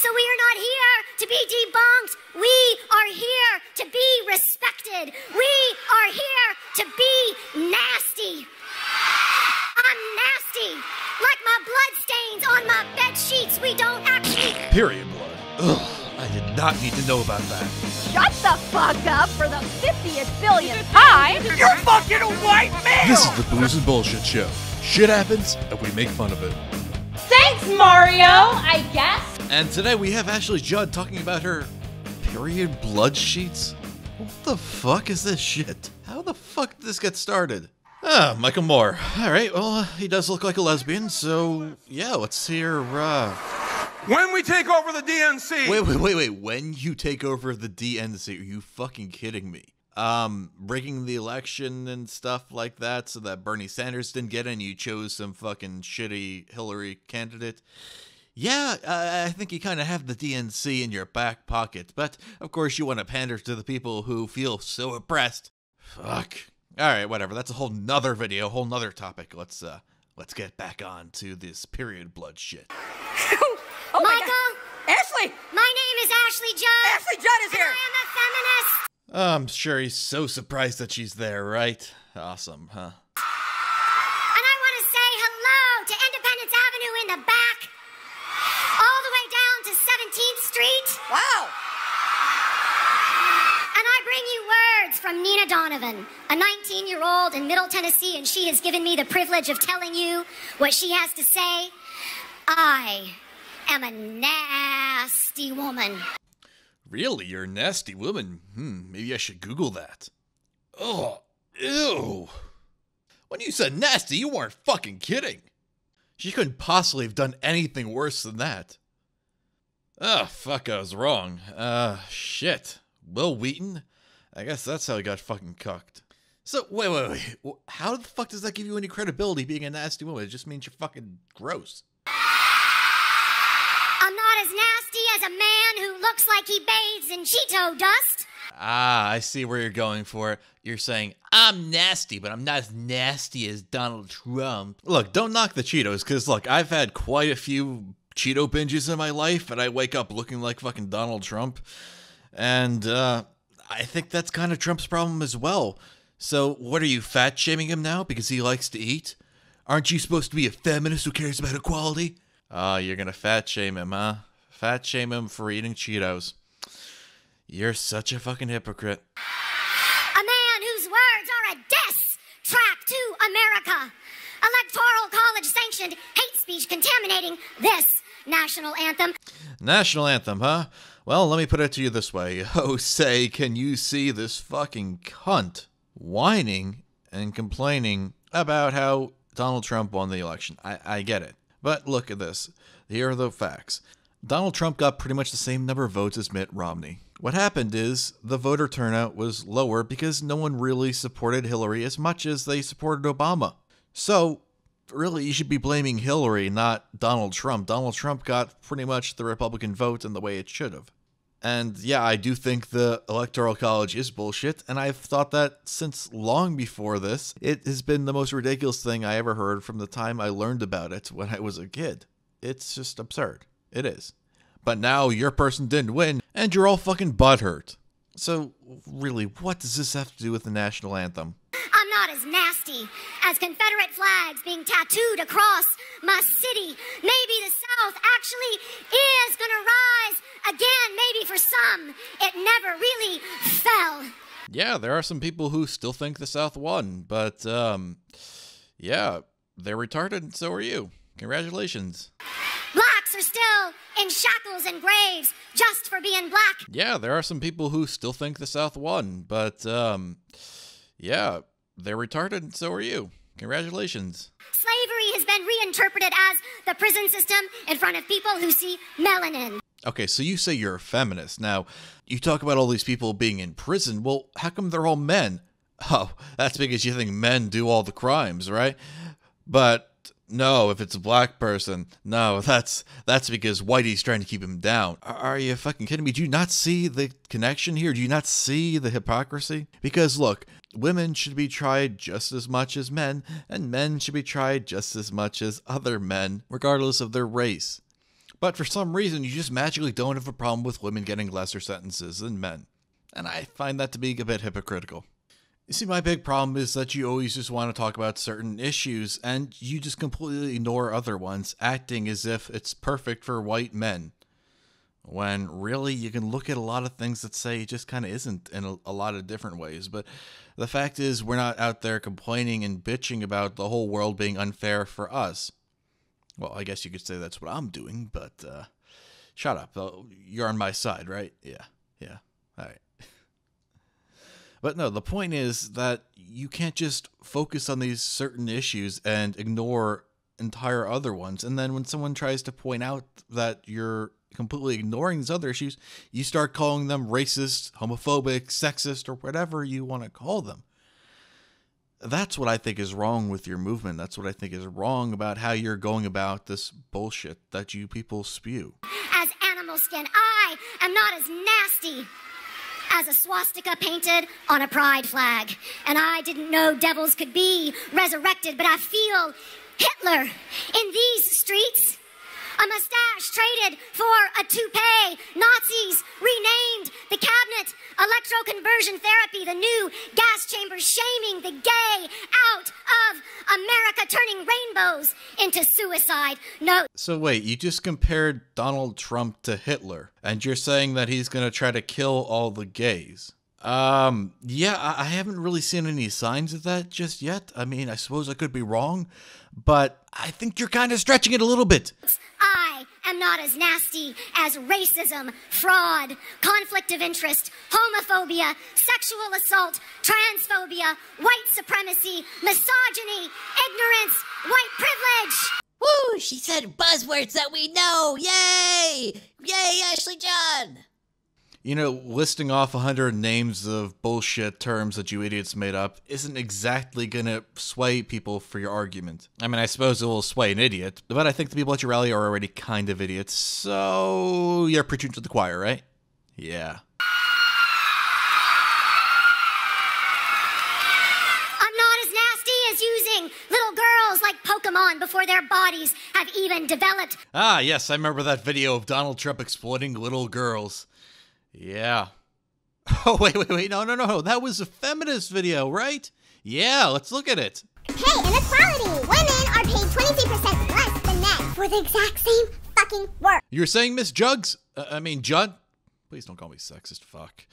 So we are not here to be debunked. We are here to be respected. We are here to be nasty. I'm nasty. Like my blood stains on my bed sheets. We don't actually... Period blood. Ugh, I did not need to know about that. Shut the fuck up for the 50th billionth time. You're fucking a white male! This is the Booze and Bullshit Show. Shit happens, and we make fun of it. Thanks, Mario, I guess. And today we have Ashley Judd talking about her period blood sheets. What the fuck is this shit? How the fuck did this get started? Ah, Michael Moore. Alright, well, he does look like a lesbian, so yeah, let's hear, When we take over the DNC! Wait. When you take over the DNC, are you fucking kidding me? Rigging the election and stuff like that so that Bernie Sanders didn't get in, you chose some fucking shitty Hillary candidate. Yeah, I think you kind of have the DNC in your back pocket, but of course you want to pander to the people who feel so oppressed. Fuck. Alright, whatever, that's a whole nother video, whole nother topic. Let's get back on to this period blood shit. Oh Michael? Ashley! My name is Ashley Judd. Ashley Judd is here! And I am a feminist. I'm sure he's so surprised that she's there, right? Awesome, huh? And I want to say hello to Independence Avenue in the back, all the way down to 17th Street. Wow! And I bring you words from Nina Donovan, a 19-year-old in Middle Tennessee, and she has given me the privilege of telling you what she has to say. I am a nasty woman. Really? You're a nasty woman? Maybe I should Google that. Oh, ew. When you said nasty, you weren't fucking kidding. She couldn't possibly have done anything worse than that. Oh, fuck, I was wrong. Shit. Will Wheaton? I guess that's how he got fucking cucked. So, wait. How the fuck does that give you any credibility being a nasty woman? It just means you're fucking gross. I'm not as nasty as a man who looks like he bathes in Cheeto dust. Ah, I see where you're going for. You're saying, I'm nasty, but I'm not as nasty as Donald Trump. Look, don't knock the Cheetos, because look, I've had quite a few Cheeto binges in my life, and I wake up looking like fucking Donald Trump. And, I think that's kind of Trump's problem as well. So, what are you, fat-shaming him now because he likes to eat? Aren't you supposed to be a feminist who cares about equality? You're gonna fat-shame him, huh? Fat-shame him for eating Cheetos. You're such a fucking hypocrite. A man whose words are a diss track to America. Electoral college sanctioned hate speech contaminating this national anthem. National anthem, huh? Well, let me put it to you this way. Oh, say, can you see this fucking cunt whining and complaining about how Donald Trump won the election? I get it. But look at this. Here are the facts. Donald Trump got pretty much the same number of votes as Mitt Romney. What happened is the voter turnout was lower because no one really supported Hillary as much as they supported Obama. So, really, you should be blaming Hillary, not Donald Trump. Donald Trump got pretty much the Republican vote in the way it should have. And yeah, I do think the Electoral College is bullshit, and I've thought that since long before this. It has been the most ridiculous thing I ever heard from the time I learned about it when I was a kid. It's just absurd. It is. But now your person didn't win, and you're all fucking butthurt. So, really, what does this have to do with the national anthem? I'm not as nasty as Confederate flags being tattooed across my city. Maybe the South actually is gonna rise again, maybe for some. It never really fell. Yeah, there are some people who still think the South won, but, yeah, they're retarded, and so are you. Congratulations. Blacks are still in shackles and graves just for being black. Yeah, there are some people who still think the South won, but, yeah, they're retarded, and so are you. Congratulations. Slavery has been reinterpreted as the prison system in front of people who see melanin. Okay, so you say you're a feminist. Now, you talk about all these people being in prison. Well, how come they're all men? Oh, that's because you think men do all the crimes, right? But no, if it's a black person, no, that's because Whitey's trying to keep him down. Are you fucking kidding me? Do you not see the connection here? Do you not see the hypocrisy? Because look, women should be tried just as much as men, and men should be tried just as much as other men, regardless of their race. But for some reason, you just magically don't have a problem with women getting lesser sentences than men. And I find that to be a bit hypocritical. You see, my big problem is that you always just want to talk about certain issues, and you just completely ignore other ones, acting as if it's perfect for white men. When really, you can look at a lot of things that say it just kind of isn't in a lot of different ways. But the fact is, we're not out there complaining and bitching about the whole world being unfair for us. Well, I guess you could say that's what I'm doing, but shut up. You're on my side, right? Yeah, all right. But no, the point is that you can't just focus on these certain issues and ignore entire other ones. And then when someone tries to point out that you're completely ignoring these other issues, you start calling them racist, homophobic, sexist, or whatever you want to call them. That's what I think is wrong with your movement. That's what I think is wrong about how you're going about this bullshit that you people spew. As animal skin, I am not as nasty as a swastika painted on a pride flag. And I didn't know devils could be resurrected, but I feel Hitler in these streets. A mustache traded for a toupee. Nazis renamed the cabinet. Electroconversion therapy, the new gas chambers shaming the gay out of America, turning rainbows into suicide notes. So wait, you just compared Donald Trump to Hitler, and you're saying that he's going to try to kill all the gays. Yeah, I haven't really seen any signs of that just yet. I mean, I suppose I could be wrong, but I think you're kind of stretching it a little bit. I am not as nasty as racism, fraud, conflict of interest, homophobia, sexual assault, transphobia, white supremacy, misogyny, ignorance, white privilege. Woo! She said buzzwords that we know. Yay! Yay, Ashley Judd! You know, listing off 100 names of bullshit terms that you idiots made up isn't exactly gonna sway people for your argument. I mean, I suppose it will sway an idiot, but I think the people at your rally are already kind of idiots, so you're preaching to the choir, right? Yeah. I'm not as nasty as using little girls like Pokemon before their bodies have even developed. Ah, yes, I remember that video of Donald Trump exploiting little girls. Yeah. Oh, wait, no. That was a feminist video, right? Yeah, let's look at it. Pay inequality. Women are paid 23% less than men for the exact same fucking work. You're saying Miss Judd? Please don't call me sexist, fuck.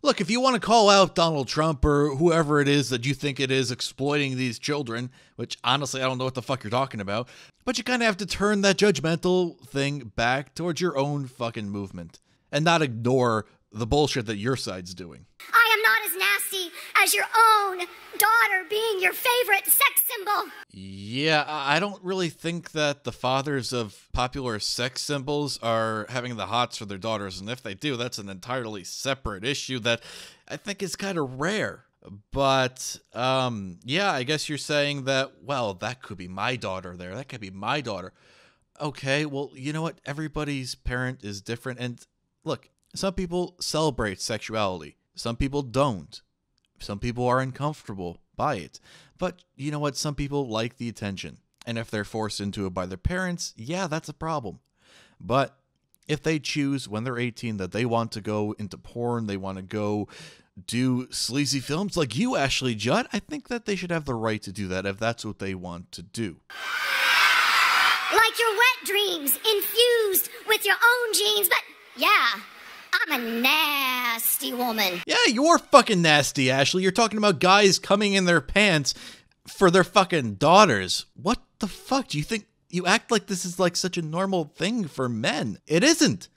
Look, if you want to call out Donald Trump or whoever it is that you think it is exploiting these children, which honestly I don't know what the fuck you're talking about, but you kind of have to turn that judgmental thing back towards your own fucking movement. And not ignore the bullshit that your side's doing. I am not as nasty as your own daughter being your favorite sex symbol. Yeah, I don't really think that the fathers of popular sex symbols are having the hots for their daughters. And if they do, that's an entirely separate issue that I think is kind of rare. But, yeah, I guess you're saying that, well, that could be my daughter there. That could be my daughter. Okay, well, you know what? Everybody's parent is different. And look, some people celebrate sexuality. Some people don't. Some people are uncomfortable by it. But you know what? Some people like the attention. And if they're forced into it by their parents, yeah, that's a problem. But if they choose when they're 18 that they want to go into porn, they want to go do sleazy films like you, Ashley Judd, I think that they should have the right to do that if that's what they want to do. Like your wet dreams infused with your own genes, but yeah, I'm a nasty woman. Yeah, you're fucking nasty, Ashley. You're talking about guys coming in their pants for their fucking daughters. What the fuck? Do you think you act like this is like such a normal thing for men? It isn't.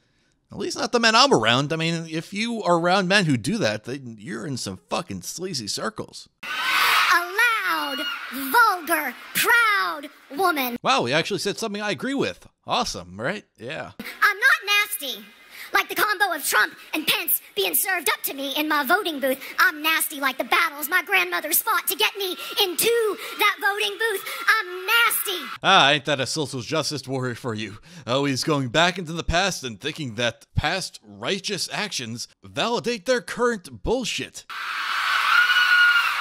At least not the men I'm around. I mean, if you are around men who do that, then you're in some fucking sleazy circles. A loud, vulgar, proud woman. Wow, we actually said something I agree with. Awesome, right? Yeah. I'm not nasty. Like the combo of Trump and Pence being served up to me in my voting booth. I'm nasty like the battles my grandmothers fought to get me into that voting booth. I'm nasty. Ah, ain't that a social justice warrior for you? Always going back into the past and thinking that past righteous actions validate their current bullshit.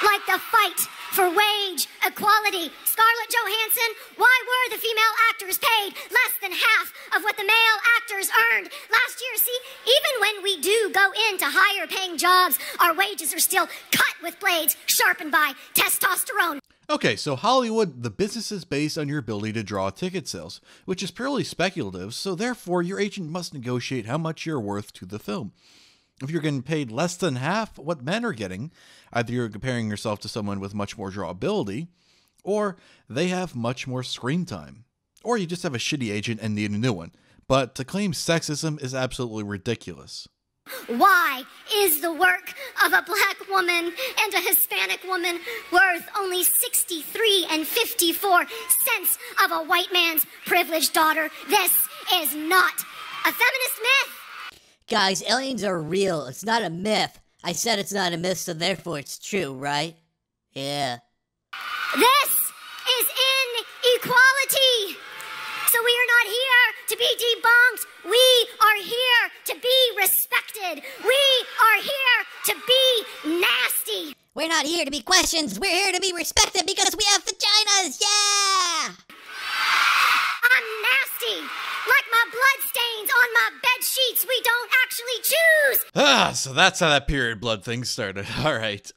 Like the fight for wage equality. Scarlett Johansson, why were the female actors paid less than half of what the male actors earned last year? See, even when we do go into higher paying jobs, our wages are still cut with blades sharpened by testosterone. Okay, so Hollywood, the business is based on your ability to draw ticket sales, which is purely speculative, so therefore your agent must negotiate how much you're worth to the film. If you're getting paid less than half what men are getting, either you're comparing yourself to someone with much more drawability, or they have much more screen time, or you just have a shitty agent and need a new one. But to claim sexism is absolutely ridiculous. Why is the work of a black woman and a Hispanic woman worth only 63 and 54 cents of a white man's privileged daughter? This is not a feminist myth. Guys, aliens are real. It's not a myth. I said it's not a myth, so therefore it's true, right? Yeah. This is inequality. So we are not here to be debunked. We are here to be respected. We are here to be nasty. We're not here to be questions. We're here to be respected because we have vaginas. Yeah! I'm nasty. Like my bloodstains on my bed sheets we don't actually choose. So that's how that period blood thing started. All right.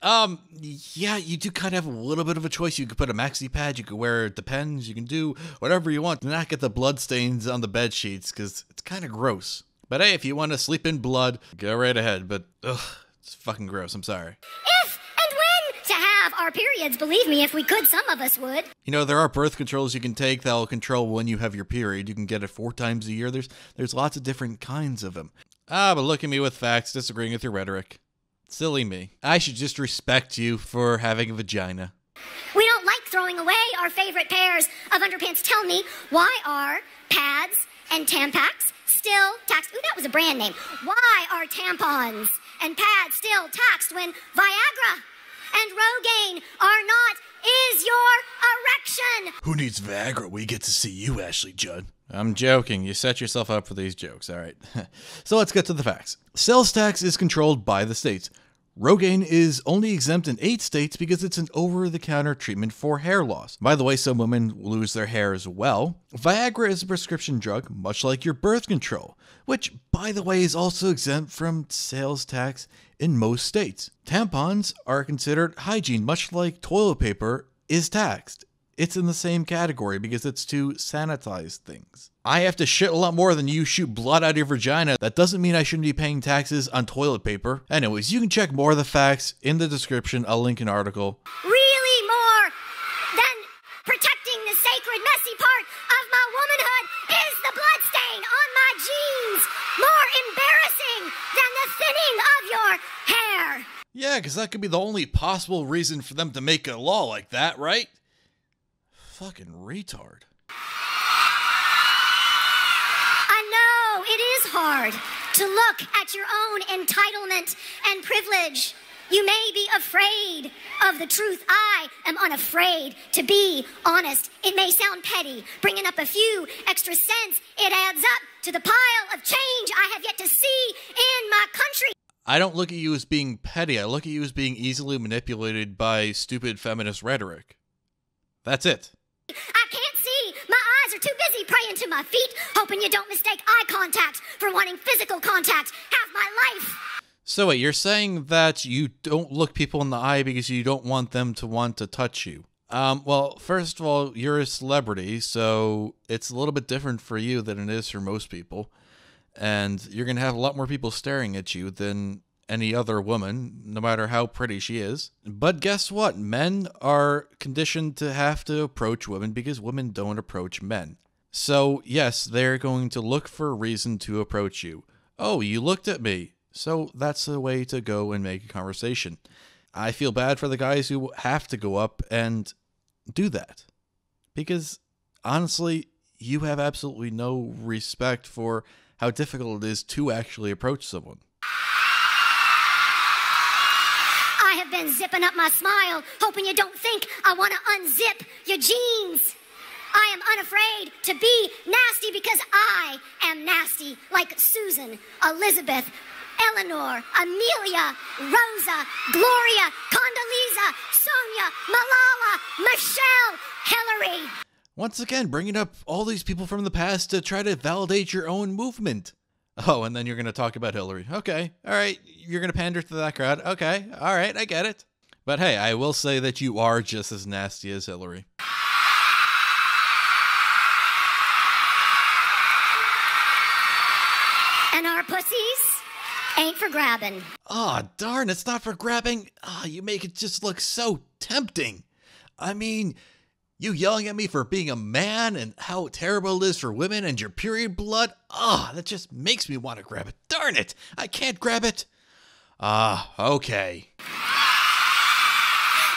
Yeah, you do kind of have a little bit of a choice. You could put a maxi pad, you could wear Depends, you can do whatever you want to not get the blood stains on the bed sheets because it's kind of gross. But hey, if you want to sleep in blood, go right ahead. But it's fucking gross. I'm sorry. If and when to have our periods, believe me, if we could, some of us would. You know, there are birth controls you can take that'll control when you have your period. You can get it 4 times a year. There's lots of different kinds of them. But look at me with facts, disagreeing with your rhetoric. Silly me. I should just respect you for having a vagina. We don't like throwing away our favorite pairs of underpants. Tell me, why are pads and Tampax still taxed? Ooh, that was a brand name. Why are tampons and pads still taxed when Viagra and Rogaine are not? Is your erection? Who needs Viagra? We get to see you, Ashley Judd. I'm joking. You set yourself up for these jokes, all right. So let's get to the facts. Sales tax is controlled by the states. Rogaine is only exempt in 8 states because it's an over-the-counter treatment for hair loss. By the way, some women lose their hair as well. Viagra is a prescription drug, much like your birth control, which, by the way, is also exempt from sales tax in most states. Tampons are considered hygiene, much like toilet paper is taxed. It's in the same category because it's to sanitize things. I have to shit a lot more than you shoot blood out of your vagina. That doesn't mean I shouldn't be paying taxes on toilet paper. Anyways, you can check more of the facts in the description. I'll link an article. Really more than protecting the sacred, messy part of my womanhood is the bloodstain on my jeans. More embarrassing than the thinning of your hair. Yeah, because that could be the only possible reason for them to make a law like that, right? Fucking retard. I know it is hard to look at your own entitlement and privilege. You may be afraid of the truth. I am unafraid to be honest. It may sound petty, bringing up a few extra cents. It adds up to the pile of change I have yet to see in my country. I don't look at you as being petty. I look at you as being easily manipulated by stupid feminist rhetoric. That's it. I can't see. My eyes are too busy praying to my feet, hoping you don't mistake eye contact for wanting physical contact. Have my life. So wait, you're saying that you don't look people in the eye because you don't want them to want to touch you? Well, first of all, you're a celebrity, so it's a little bit different for you than it is for most people. And you're going to have a lot more people staring at you than any other woman, no matter how pretty she is. But guess what? Men are conditioned to have to approach women because women don't approach men. So yes, they're going to look for a reason to approach you. Oh, you looked at me. So that's the way to go and make a conversation. I feel bad for the guys who have to go up and do that. Because honestly, you have absolutely no respect for how difficult it is to actually approach someone. I have been zipping up my smile, hoping you don't think I want to unzip your jeans. I am unafraid to be nasty because I am nasty, like Susan, Elizabeth, Eleanor, Amelia, Rosa, Gloria, Condoleezza, Liza, Sonia, Malala, Michelle, Hillary. Once again, bringing up all these people from the past to try to validate your own movement. Oh, and then you're going to talk about Hillary. Okay, all right, you're going to pander to that crowd. Okay, all right, I get it. But hey, I will say that you are just as nasty as Hillary. And our pussies ain't for grabbing. Ah, darn, it's not for grabbing. Ah, you make it just look so tempting. I mean, you yelling at me for being a man and how terrible it is for women and your period blood. Ah, that just makes me want to grab it. Darn it, I can't grab it. Ah, okay.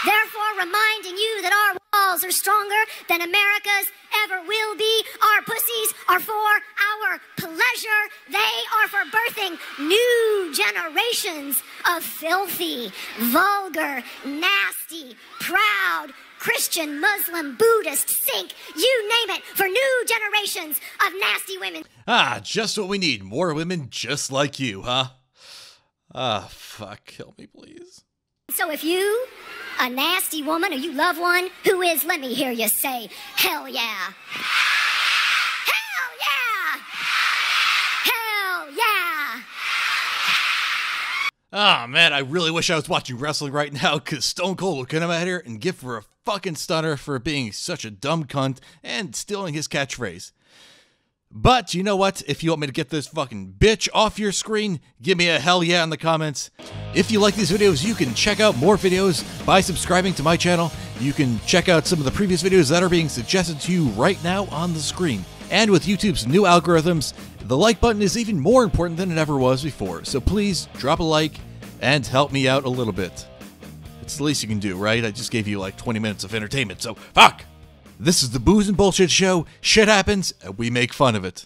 Therefore, reminding you that our walls are stronger than America's ever will be. Our pussies are for our pleasure. They are for birthing new generations of filthy, vulgar, nasty, proud, Christian, Muslim, Buddhist, Sikh, you name it, for new generations of nasty women. Ah, just what we need. More women just like you, huh? Ah, fuck. Kill me, please. So if you, a nasty woman, or you love one who is, let me hear you say, hell yeah. Hell yeah! Hell yeah! Ah, man, I really wish I was watching wrestling right now, because Stone Cold would come out here and give her a fucking stunner for being such a dumb cunt and stealing his catchphrase. But you know what? If you want me to get this fucking bitch off your screen, give me a hell yeah in the comments. If you like these videos, you can check out more videos by subscribing to my channel. You can check out some of the previous videos that are being suggested to you right now on the screen. And with YouTube's new algorithms, the like button is even more important than it ever was before. So please drop a like and help me out a little bit. It's the least you can do, right? I just gave you like 20 minutes of entertainment, so fuck! This is the Booze and Bullshit Show. Shit happens, and we make fun of it.